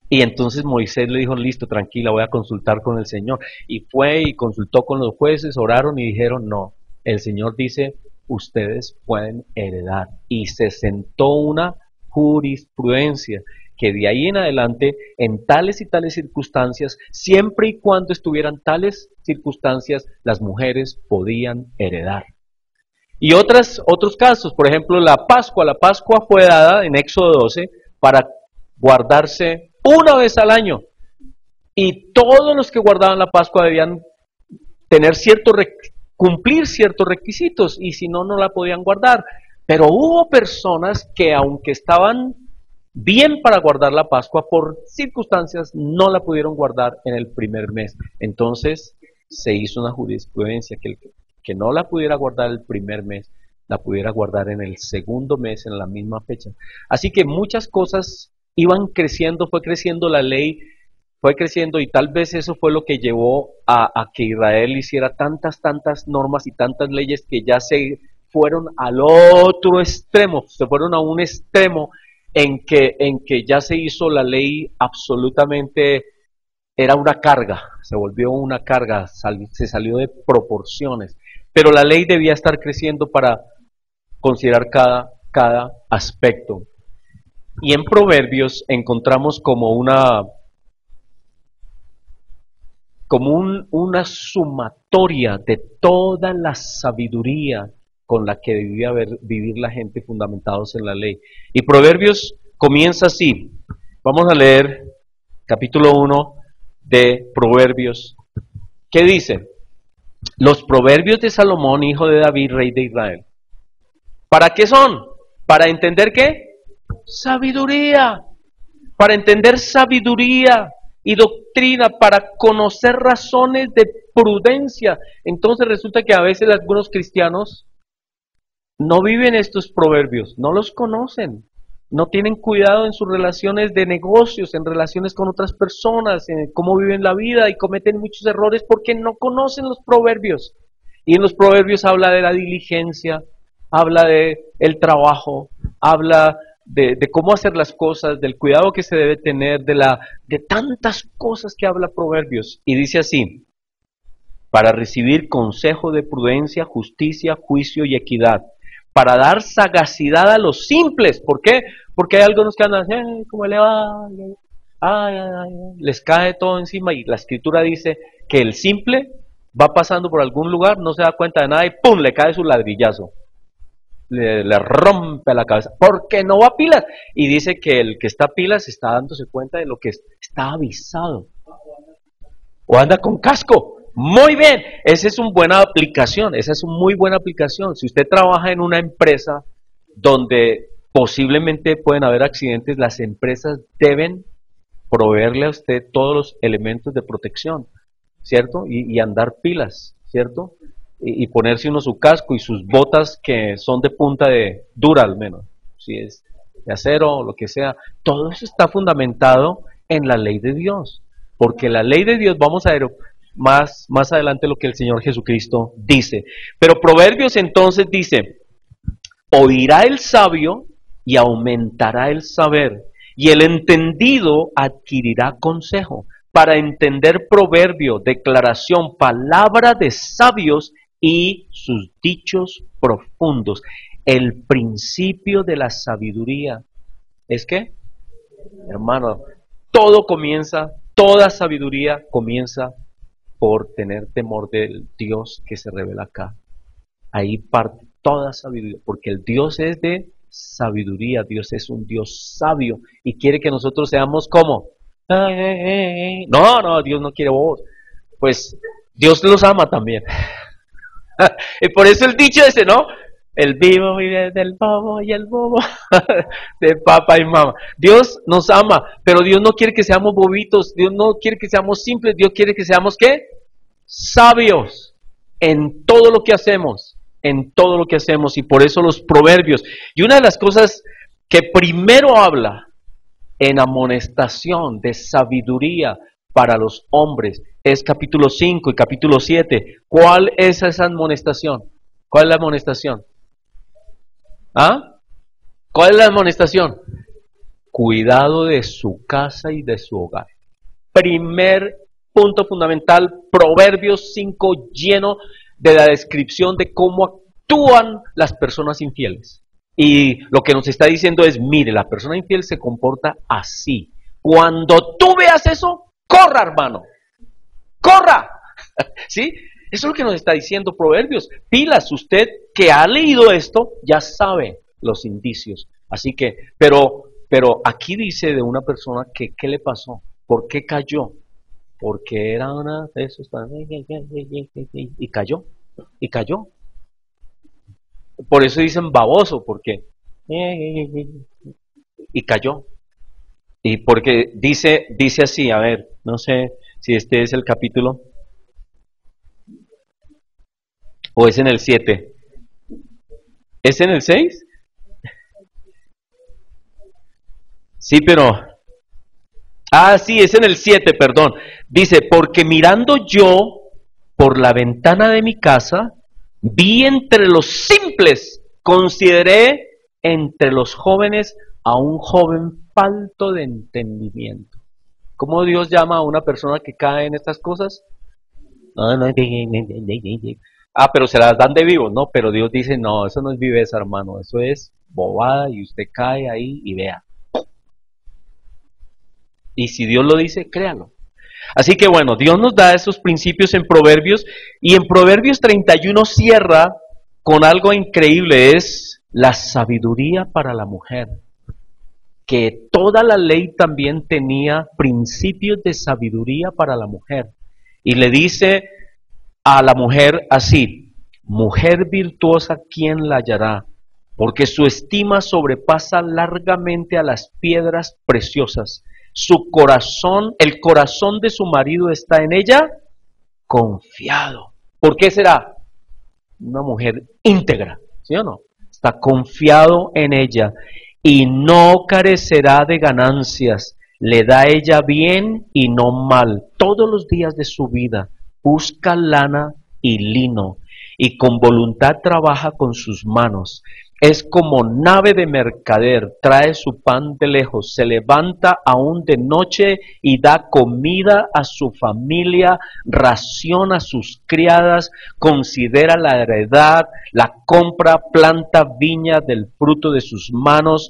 Y entonces Moisés le dijo, listo, tranquila, voy a consultar con el Señor. Y fue y consultó con los jueces, oraron y dijeron, no, el Señor dice, ustedes pueden heredar. Y se sentó una jurisprudencia que de ahí en adelante, en tales y tales circunstancias, siempre y cuando estuvieran tales circunstancias, las mujeres podían heredar. Y otros casos, por ejemplo, la Pascua fue dada en Éxodo 12 para guardarse una vez al año. Y todos los que guardaban la Pascua debían tener cumplir ciertos requisitos, y si no, no la podían guardar. Pero hubo personas que, aunque estaban bien para guardar la Pascua, por circunstancias no la pudieron guardar en el primer mes. Entonces se hizo una jurisprudencia que el que no la pudiera guardar el primer mes, la pudiera guardar en el segundo mes, en la misma fecha. Así que muchas cosas iban creciendo, fue creciendo la ley, fue creciendo, y tal vez eso fue lo que llevó a que Israel hiciera tantas normas y tantas leyes que ya se fueron al otro extremo, se fueron a un extremo en que ya se hizo la ley absolutamente, era una carga, se volvió una carga, se salió de proporciones. Pero la ley debía estar creciendo para considerar cada aspecto. Y en Proverbios encontramos una sumatoria de toda la sabiduría con la que debía vivir la gente fundamentados en la ley. Y Proverbios comienza así. Vamos a leer capítulo 1 de Proverbios. ¿Qué dice? Los proverbios de Salomón, hijo de David, rey de Israel. ¿Para qué son? ¿Para entender qué? Sabiduría. Para entender sabiduría y doctrina, para conocer razones de prudencia. Entonces resulta que a veces algunos cristianos no viven estos proverbios, no los conocen, no tienen cuidado en sus relaciones de negocios, en relaciones con otras personas, en cómo viven la vida, y cometen muchos errores porque no conocen los proverbios. Y en los proverbios habla de la diligencia, habla de el trabajo, habla de cómo hacer las cosas, del cuidado que se debe tener, de tantas cosas que habla Proverbios. Y dice así: para recibir consejo de prudencia, justicia, juicio y equidad, para dar sagacidad a los simples. ¿Por qué? Porque hay algunos que andan, ¿cómo le va? Les cae todo encima, y la escritura dice que el simple va pasando por algún lugar, no se da cuenta de nada y ¡pum!, le cae su ladrillazo. Le rompe la cabeza, porque no va a pilas. Y dice que el que está a pilas está dándose cuenta de lo que está avisado. O anda con casco. Muy bien, esa es una buena aplicación, esa es una muy buena aplicación. Si usted trabaja en una empresa donde posiblemente pueden haber accidentes, las empresas deben proveerle a usted todos los elementos de protección, ¿cierto? Y andar pilas, ¿cierto? Y ponerse uno su casco y sus botas que son de punta de dura al menos, si es de acero o lo que sea. Todo eso está fundamentado en la ley de Dios, porque la ley de Dios, vamos a ver más adelante lo que el Señor Jesucristo dice. Pero Proverbios entonces dice: oirá el sabio y aumentará el saber, y el entendido adquirirá consejo. Para entender proverbio, declaración, palabra de sabios y sus dichos profundos. El principio de la sabiduría es que, hermano, toda sabiduría comienza por tener temor del Dios que se revela acá. Ahí parte toda sabiduría, porque el Dios es de sabiduría, Dios es un Dios sabio y quiere que nosotros seamos como, no, Dios no quiere bobos. Pues Dios los ama también. Y por eso el dicho ese, ¿no? El vivo vive del bobo y el bobo de papá y mamá. Dios nos ama, pero Dios no quiere que seamos bobitos, Dios no quiere que seamos simples, Dios quiere que seamos, ¿qué? Sabios en todo lo que hacemos, en todo lo que hacemos. Y por eso los proverbios. Y una de las cosas que primero habla en amonestación de sabiduría para los hombres es capítulo 5 y capítulo 7. ¿Cuál es esa amonestación? ¿Cuál es la amonestación? ¿Ah? ¿Cuál es la amonestación? Cuidado de su casa y de su hogar. Primer punto fundamental, Proverbios 5, lleno de la descripción de cómo actúan las personas infieles. Y lo que nos está diciendo es: mire, la persona infiel se comporta así. Cuando tú veas eso, corra, hermano, corra. ¿Sí? Eso es lo que nos está diciendo Proverbios. Pilas, usted que ha leído esto ya sabe los indicios. Así que, pero aquí dice de una persona que ¿qué le pasó? ¿Por qué cayó? Porque era una de esos y cayó. Por eso dicen baboso, porque y cayó. Y porque dice así, a ver, no sé si este es el capítulo o es en el 7. ¿Es en el 6? Sí, pero sí, es en el 7, perdón. Dice: porque mirando yo por la ventana de mi casa, vi entre los simples, consideré entre los jóvenes a un joven falto de entendimiento. ¿Cómo Dios llama a una persona que cae en estas cosas? Pero se las dan de vivos, no, pero Dios dice, no, eso no es viveza, hermano, eso es bobada y usted cae ahí y vea. Y si Dios lo dice, créalo. Así que bueno, Dios nos da esos principios en Proverbios, y en Proverbios 31 cierra con algo increíble, es la sabiduría para la mujer. Que toda la ley también tenía principios de sabiduría para la mujer. Y le dice a la mujer así: mujer virtuosa, ¿quién la hallará? Porque su estima sobrepasa largamente a las piedras preciosas. Su corazón, el corazón de su marido está en ella confiado. ¿Por qué será? Una mujer íntegra, ¿sí o no? Está confiado en ella y no carecerá de ganancias. Le da ella bien y no mal todos los días de su vida. Busca lana y lino y con voluntad trabaja con sus manos. Es como nave de mercader, trae su pan de lejos, se levanta aún de noche y da comida a su familia, ración a sus criadas, considera la heredad, la compra, planta viña del fruto de sus manos,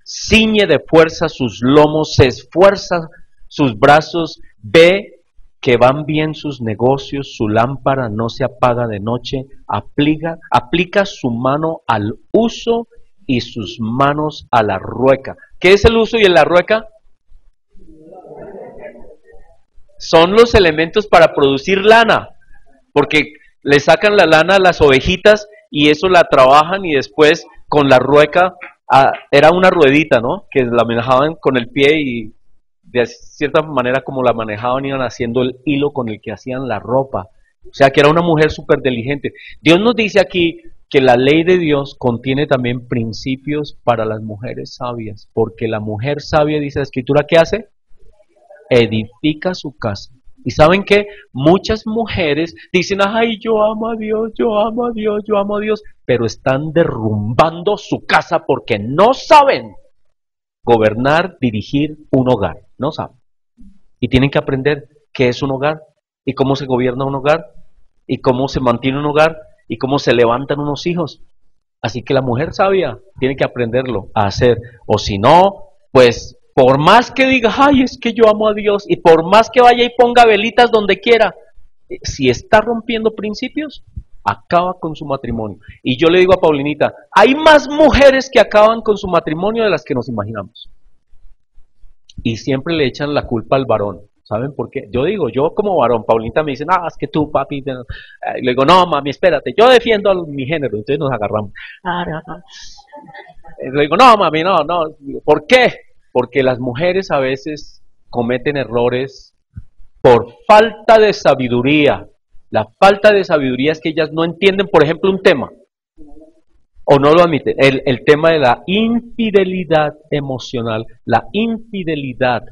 ciñe de fuerza sus lomos, se esfuerza sus brazos, ve que van bien sus negocios, su lámpara no se apaga de noche, aplica su mano al uso y sus manos a la rueca. ¿Qué es el uso y la rueca? Son los elementos para producir lana, porque le sacan la lana a las ovejitas y eso la trabajan y después con la rueca, era una ruedita, ¿no? Que la manejaban con el pie y de cierta manera como la manejaban iban haciendo el hilo con el que hacían la ropa. O sea que era una mujer súper diligente. Dios nos dice aquí que la ley de Dios contiene también principios para las mujeres sabias, porque la mujer sabia, dice la Escritura, ¿qué hace? Edifica su casa. ¿Y saben qué? Muchas mujeres dicen, ay, yo amo a Dios, yo amo a Dios, yo amo a Dios, pero están derrumbando su casa porque no saben gobernar, dirigir un hogar. No saben. Y tienen que aprender qué es un hogar, y cómo se gobierna un hogar, y cómo se mantiene un hogar, y cómo se levantan unos hijos. Así que la mujer sabia tiene que aprenderlo a hacer. O si no, pues por más que diga, ay, es que yo amo a Dios, y por más que vaya y ponga velitas donde quiera, si está rompiendo principios, acaba con su matrimonio. Y yo le digo a Paulinita, hay más mujeres que acaban con su matrimonio de las que nos imaginamos. Y siempre le echan la culpa al varón. ¿Saben por qué? Yo digo, yo como varón, Paulinita me dice, es que tú, papi. Le digo, no, mami, espérate, yo defiendo a mi género. Entonces nos agarramos. Le digo, no, mami, no. ¿Por qué? Porque las mujeres a veces cometen errores por falta de sabiduría. La falta de sabiduría es que ellas no entienden, por ejemplo, un tema, o no lo admiten, el tema de la infidelidad emocional, la infidelidad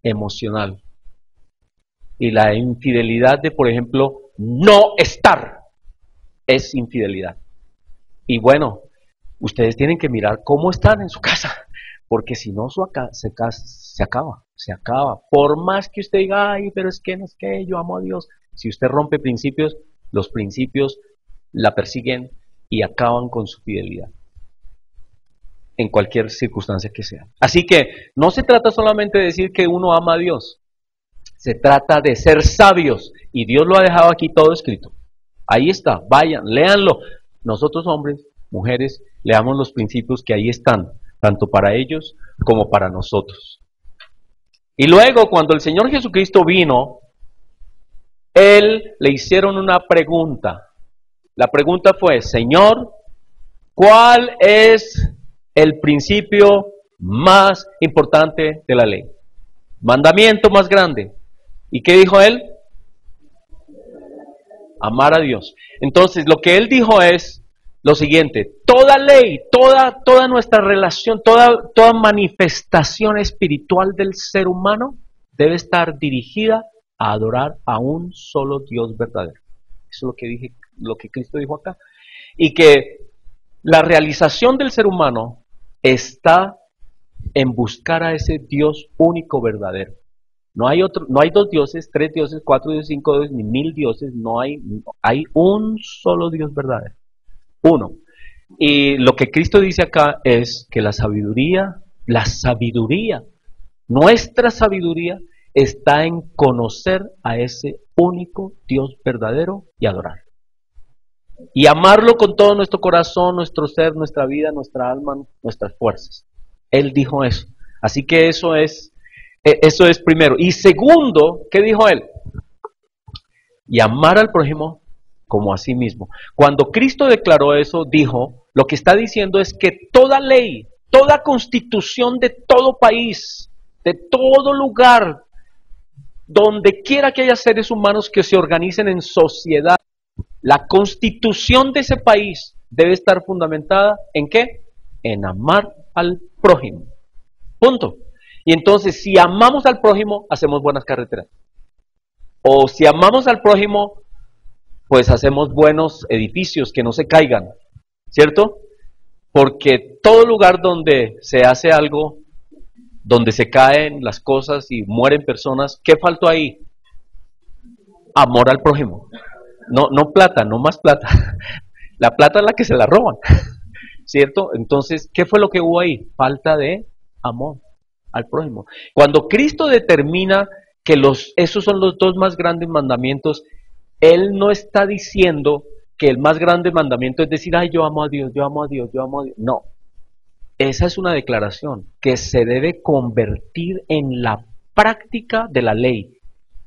emocional y la infidelidad de, por ejemplo, no estar, es infidelidad. Y bueno, ustedes tienen que mirar cómo están en su casa, porque si no se acaba. Por más que usted diga, ay, pero es que no es que yo amo a Dios. Si usted rompe principios, los principios la persiguen y acaban con su fidelidad, en cualquier circunstancia que sea. Así que no se trata solamente de decir que uno ama a Dios, se trata de ser sabios, y Dios lo ha dejado aquí todo escrito. Ahí está, vayan, léanlo. Nosotros hombres, mujeres, leamos los principios que ahí están, tanto para ellos como para nosotros. Y luego, cuando el Señor Jesucristo vino, Él le hicieron una pregunta. La pregunta fue, Señor, ¿cuál es el principio más importante de la ley? Mandamiento más grande. ¿Y qué dijo Él? Amar a Dios. Entonces, lo que Él dijo es lo siguiente: toda ley, toda nuestra relación, toda manifestación espiritual del ser humano debe estar dirigida a adorar a un solo Dios verdadero. Eso es lo que Cristo dijo acá. Y que la realización del ser humano está en buscar a ese Dios único verdadero. No hay otro, no hay dos dioses, tres dioses, cuatro dioses, cinco dioses, ni 1000 dioses, hay un solo Dios verdadero, uno. Y lo que Cristo dice acá es que la sabiduría, nuestra sabiduría está en conocer a ese único Dios verdadero y adorar. Y amarlo con todo nuestro corazón, nuestro ser, nuestra vida, nuestra alma, nuestras fuerzas. Él dijo eso. Así que eso es primero. Y segundo, ¿qué dijo él? Y amar al prójimo como a sí mismo. Cuando Cristo declaró eso, dijo, lo que está diciendo es que toda ley, toda constitución de todo país, de todo lugar, donde quiera que haya seres humanos que se organicen en sociedad, la constitución de ese país debe estar fundamentada ¿en qué? En amar al prójimo. Punto. Y entonces, si amamos al prójimo, hacemos buenas carreteras. O si amamos al prójimo, pues hacemos buenos edificios que no se caigan, ¿cierto? Porque todo lugar donde se hace algo, donde se caen las cosas y mueren personas, ¿qué faltó ahí? Amor al prójimo. No plata, no más plata. La plata es la que se la roban, ¿cierto? Entonces, ¿qué fue lo que hubo ahí? Falta de amor al prójimo. Cuando Cristo determina que esos son los dos más grandes mandamientos, Él no está diciendo que el más grande mandamiento es decir, ay, yo amo a Dios, yo amo a Dios, yo amo a Dios. No, esa es una declaración que se debe convertir en la práctica de la ley,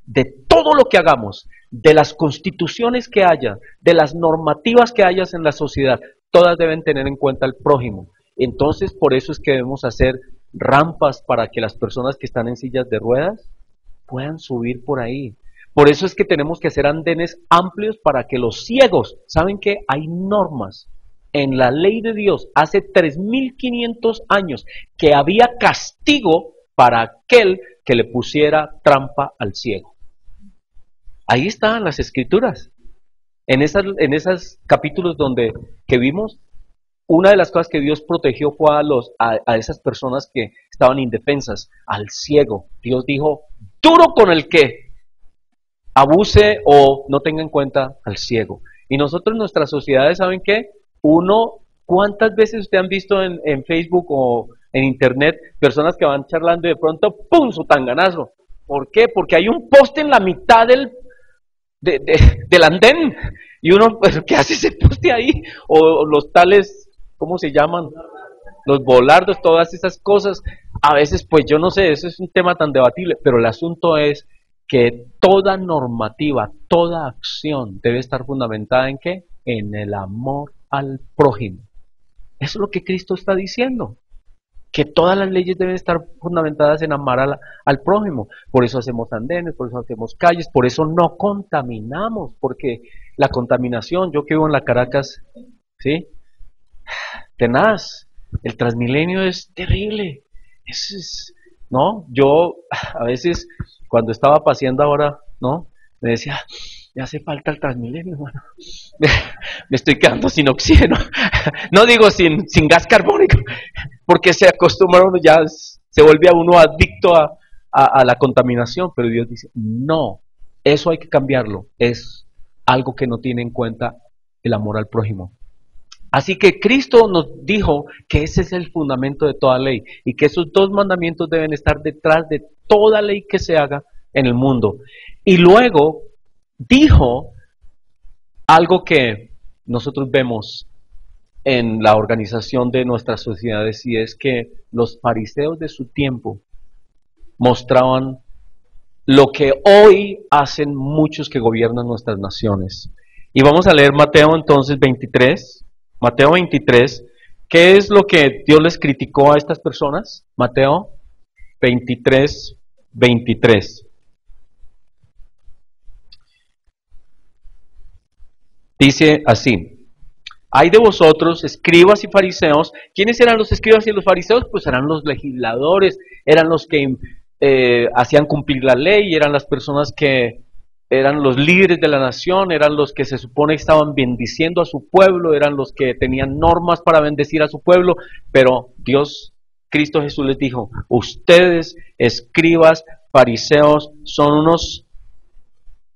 de todo lo que hagamos, de las constituciones que haya, de las normativas que hayas en la sociedad, todas deben tener en cuenta al prójimo. Entonces, por eso es que debemos hacer rampas para que las personas que están en sillas de ruedas puedan subir por ahí. Por eso es que tenemos que hacer andenes amplios para que los ciegos, ¿saben qué? Hay normas en la ley de Dios hace 3500 años que había castigo para aquel que le pusiera trampa al ciego. Ahí están las escrituras. En esos capítulos que vimos, una de las cosas que Dios protegió fue a esas personas que estaban indefensas, al ciego. Dios dijo, duro con el que abuse o no tenga en cuenta al ciego. Y nosotros en nuestras sociedades, ¿saben qué? ¿Cuántas veces ustedes han visto en Facebook o en Internet personas que van charlando y de pronto, ¡pum!, su tanganazo? ¿Por qué? Porque hay un poste en la mitad del andén y uno, ¿pero qué hace ese poste ahí? O los tales, ¿cómo se llaman? Los volardos, todas esas cosas. A veces, pues yo no sé, eso es un tema tan debatible, pero el asunto es que toda normativa, toda acción debe estar fundamentada ¿en qué? En el amor al prójimo. Eso es lo que Cristo está diciendo, que todas las leyes deben estar fundamentadas en amar al prójimo. Por eso hacemos andenes, por eso hacemos calles, por eso no contaminamos, porque la contaminación, yo que vivo en la Caracas, ¿sí? Tenaz, el Transmilenio es terrible, ¿no? Yo a veces cuando estaba paseando ahora, ¿no? Me decía, me hace falta el Transmilenio, hermano. Me estoy quedando sin oxígeno. No digo sin gas carbónico, porque se acostumbra uno ya, se vuelve a uno adicto a la contaminación, pero Dios dice, no, eso hay que cambiarlo, es algo que no tiene en cuenta el amor al prójimo. Así que Cristo nos dijo que ese es el fundamento de toda ley y que esos dos mandamientos deben estar detrás de toda ley que se haga en el mundo. Y luego dijo algo que nosotros vemos en la organización de nuestras sociedades, y es que los fariseos de su tiempo mostraban lo que hoy hacen muchos que gobiernan nuestras naciones. Y vamos a leer Mateo entonces 23. Mateo 23, ¿qué es lo que Dios les criticó a estas personas? Mateo 23, 23. Dice así, hay de vosotros, escribas y fariseos. ¿Quiénes eran los escribas y los fariseos? Pues eran los legisladores, eran los que hacían cumplir la ley, eran las personas que eran los líderes de la nación, eran los que se supone estaban bendiciendo a su pueblo, eran los que tenían normas para bendecir a su pueblo, pero Dios Cristo Jesús les dijo, ustedes, escribas, fariseos, son unos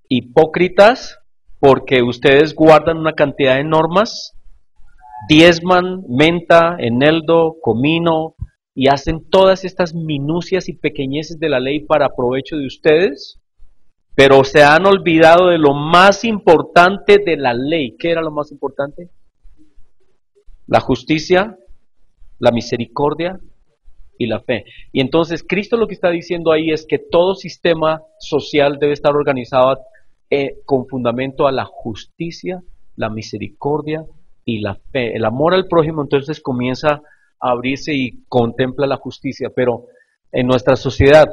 hipócritas porque ustedes guardan una cantidad de normas, diezman, menta, eneldo, comino, y hacen todas estas minucias y pequeñeces de la ley para provecho de ustedes, pero se han olvidado de lo más importante de la ley. ¿Qué era lo más importante? La justicia, la misericordia y la fe. Y entonces Cristo lo que está diciendo ahí es que todo sistema social debe estar organizado con fundamento a la justicia, la misericordia y la fe. El amor al prójimo entonces comienza a abrirse y contempla la justicia, pero en nuestra sociedad,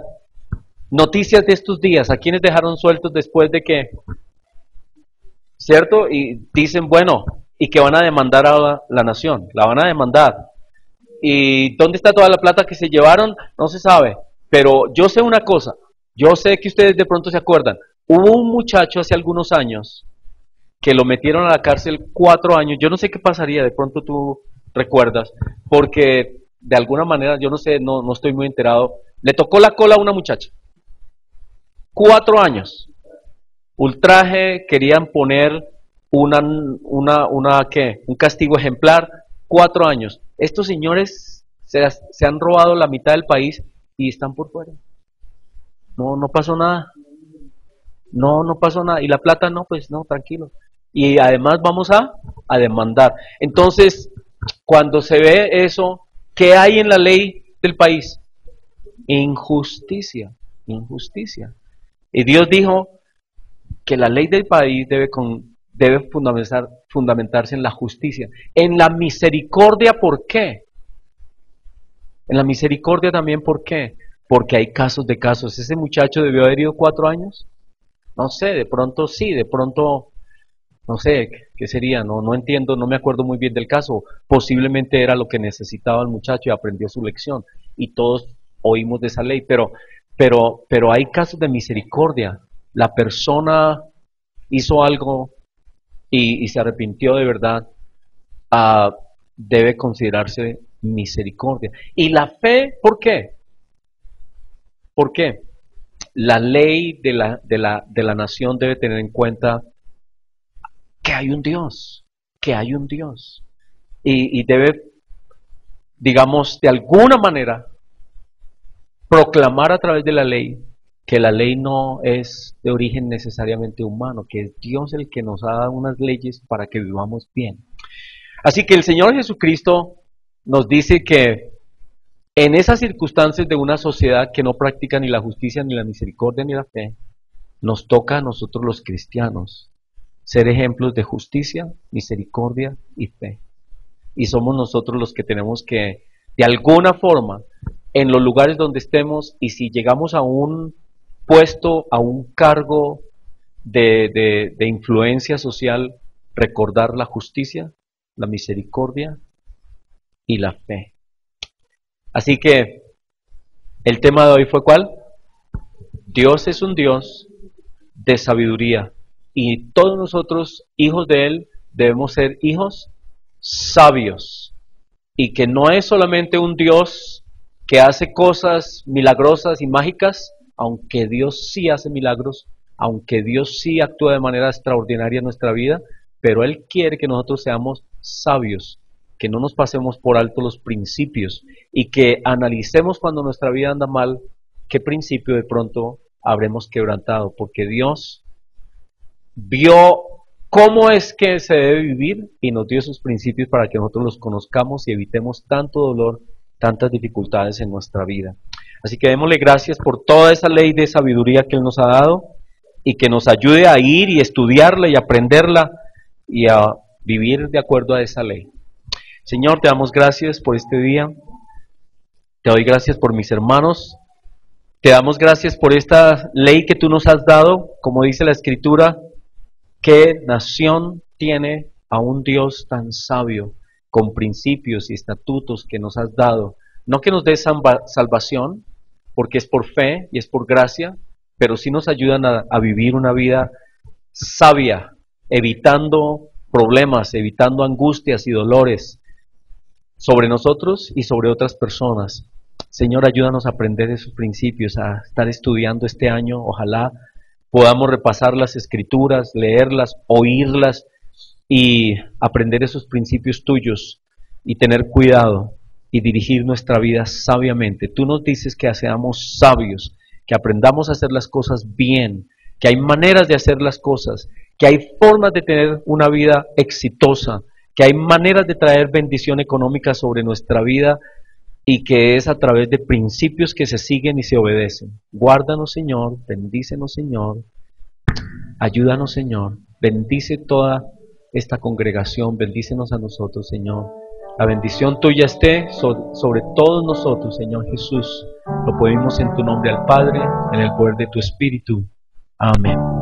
noticias de estos días, ¿a quiénes dejaron sueltos después de que, cierto? Y dicen, bueno, y que van a demandar a la nación, la van a demandar. ¿Y dónde está toda la plata que se llevaron? No se sabe, pero yo sé una cosa, yo sé que ustedes de pronto se acuerdan, hubo un muchacho hace algunos años que lo metieron a la cárcel 4 años, yo no sé qué pasaría, de pronto tú recuerdas, porque de alguna manera, yo no sé, no estoy muy enterado, le tocó la cola a una muchacha, 4 años, ultraje, querían poner ¿qué? Un castigo ejemplar, 4 años. Estos señores se han robado la mitad del país y están por fuera. No pasó nada. No pasó nada. Y la plata no, pues no, tranquilo. Y además vamos a demandar. Entonces, cuando se ve eso, ¿qué hay en la ley del país? Injusticia, injusticia. Y Dios dijo que la ley del país debe fundamentarse en la justicia, en la misericordia. ¿Por qué? En la misericordia también, ¿por qué? Porque hay casos de casos. ¿Ese muchacho debió haber ido 4 años? No sé, de pronto sí, de pronto, no sé, ¿qué sería? No entiendo, no me acuerdo muy bien del caso. Posiblemente era lo que necesitaba el muchacho y aprendió su lección. Y todos oímos de esa ley, pero hay casos de misericordia. La persona hizo algo y se arrepintió de verdad, debe considerarse misericordia. Y la fe, ¿por qué? ¿Por qué? La ley de la nación debe tener en cuenta que hay un Dios, que hay un Dios. Y debe, digamos, de alguna manera, proclamar a través de la ley que la ley no es de origen necesariamente humano, que es Dios el que nos ha dado unas leyes para que vivamos bien. Así que el Señor Jesucristo nos dice que en esas circunstancias de una sociedad que no practica ni la justicia, ni la misericordia, ni la fe, nos toca a nosotros los cristianos ser ejemplos de justicia, misericordia y fe. Y somos nosotros los que tenemos que, de alguna forma, en los lugares donde estemos, y si llegamos a un puesto, a un cargo de influencia social, recordar la justicia, la misericordia y la fe. Así que el tema de hoy fue ¿cuál? Dios es un Dios de sabiduría y todos nosotros, hijos de Él, debemos ser hijos sabios, y que no es solamente un Dios que hace cosas milagrosas y mágicas, aunque Dios sí hace milagros, aunque Dios sí actúa de manera extraordinaria en nuestra vida, pero Él quiere que nosotros seamos sabios, que no nos pasemos por alto los principios y que analicemos cuando nuestra vida anda mal, qué principio de pronto habremos quebrantado, porque Dios vio cómo es que se debe vivir y nos dio esos principios para que nosotros los conozcamos y evitemos tanto dolor, tantas dificultades en nuestra vida. Así que démosle gracias por toda esa ley de sabiduría que Él nos ha dado y que nos ayude a ir y estudiarla y aprenderla y a vivir de acuerdo a esa ley. Señor, te damos gracias por este día, te doy gracias por mis hermanos, te damos gracias por esta ley que tú nos has dado, como dice la Escritura, ¿qué nación tiene a un Dios tan sabio, con principios y estatutos que nos has dado? No que nos dé salvación, porque es por fe y es por gracia, pero sí nos ayudan a vivir una vida sabia, evitando problemas, evitando angustias y dolores, sobre nosotros y sobre otras personas. Señor, ayúdanos a aprender esos principios, a estar estudiando este año. Ojalá podamos repasar las escrituras, leerlas, oírlas y aprender esos principios tuyos y tener cuidado y dirigir nuestra vida sabiamente. Tú nos dices que seamos sabios, que aprendamos a hacer las cosas bien, que hay maneras de hacer las cosas, que hay formas de tener una vida exitosa, que hay maneras de traer bendición económica sobre nuestra vida y que es a través de principios que se siguen y se obedecen. Guárdanos, Señor, bendícenos, Señor, ayúdanos, Señor, bendice toda esta congregación, bendícenos a nosotros, Señor. La bendición tuya esté sobre todos nosotros, Señor Jesús. Lo pedimos en tu nombre al Padre, en el poder de tu Espíritu. Amén.